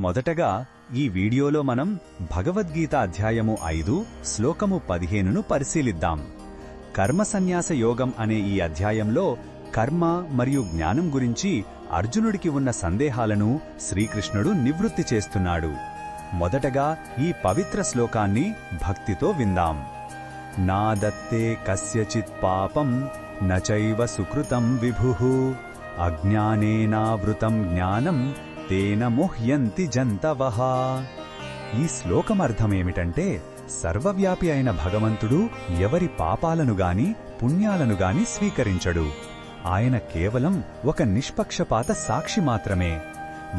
మొదటగా ఈ వీడియోలో మనం భగవద్గీత అధ్యాయము 5 శ్లోకము 15ను పరిశీలిద్దాం. కర్మ సన్యాస యోగం అనే ఈ అధ్యాయంలో కర్మ మరియు జ్ఞానం గురించి అర్జునుడికి ఉన్న సందేహాలను శ్రీకృష్ణుడు నివృత్తి చేస్తున్నాడు. మొదటగా ఈ పవిత్ర శ్లోకాన్ని భక్తితో విందాం. నా దత్తే కస్యచిత్ పాపం నచైవ సుకృతం విభుః అజ్ఞానేనావృతం జ్ఞానం తేన ముహ్యంతి జంతవః. ఈ శ్లోకమర్థమేమిటంటే, సర్వవ్యాపి అయిన భగవంతుడు ఎవరి పాపాలను గాని పుణ్యాలను గాని స్వీకరించడు. ఆయన కేవలం ఒక నిష్పక్షపాత సాక్షి మాత్రమే.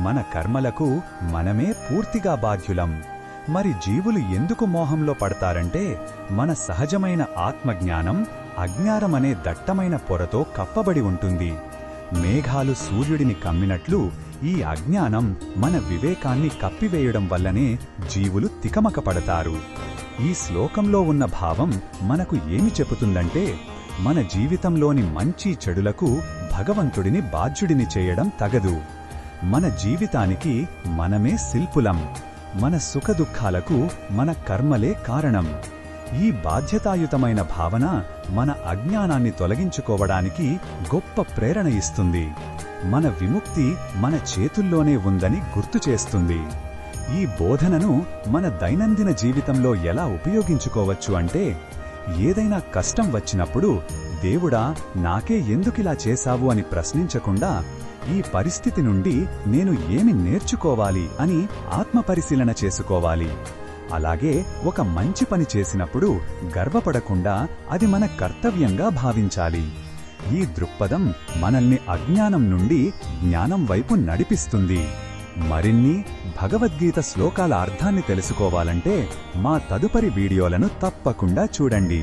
మన కర్మలకు మనమే పూర్తిగా బాధ్యులం. మరి జీవులు ఎందుకు మోహంలో పడతారంటే, మన సహజమైన ఆత్మజ్ఞానం అజ్ఞానమనే దట్టమైన పొరతో కప్పబడి ఉంటుంది. మేఘాలు సూర్యుడిని కమ్మినట్లు ఈ అజ్ఞానం మన వివేకాన్ని కప్పివేయడం వల్లనే జీవులు తికమకపడతారు. ఈ శ్లోకంలో ఉన్న భావం మనకు ఏమి చెబుతుందంటే, మన జీవితంలోని మంచి చెడులకు భగవంతుడిని బాధ్యుడిని చేయడం తగదు. మన జీవితానికి మనమే శిల్పులం. మన సుఖదుఖాలకు మన కర్మలే కారణం. ఈ బాధ్యతాయుతమైన భావన మన అజ్ఞానాన్ని తొలగించుకోవడానికి గొప్ప ప్రేరణ ఇస్తుంది. మన విముక్తి మన చేతుల్లోనే ఉందని గుర్తు చేస్తుంది. ఈ బోధనను మన దైనందిన జీవితంలో ఎలా ఉపయోగించుకోవచ్చు అంటే, ఏదైనా కష్టం వచ్చినప్పుడు దేవుడా నాకే ఎందుకిలా చేశావు అని ప్రశ్నించకుండా, ఈ పరిస్థితి నుండి నేను ఏమి నేర్చుకోవాలి అని ఆత్మపరిశీలన చేసుకోవాలి. అలాగే ఒక మంచి పని చేసినప్పుడు గర్వపడకుండా అది మన కర్తవ్యంగా భావించాలి. ఈ దృక్పథం మనల్ని అజ్ఞానం నుండి జ్ఞానం వైపు నడిపిస్తుంది. మరిన్ని భగవద్గీత శ్లోకాల అర్థాన్ని తెలుసుకోవాలంటే మా తదుపరి వీడియోలను తప్పకుండా చూడండి.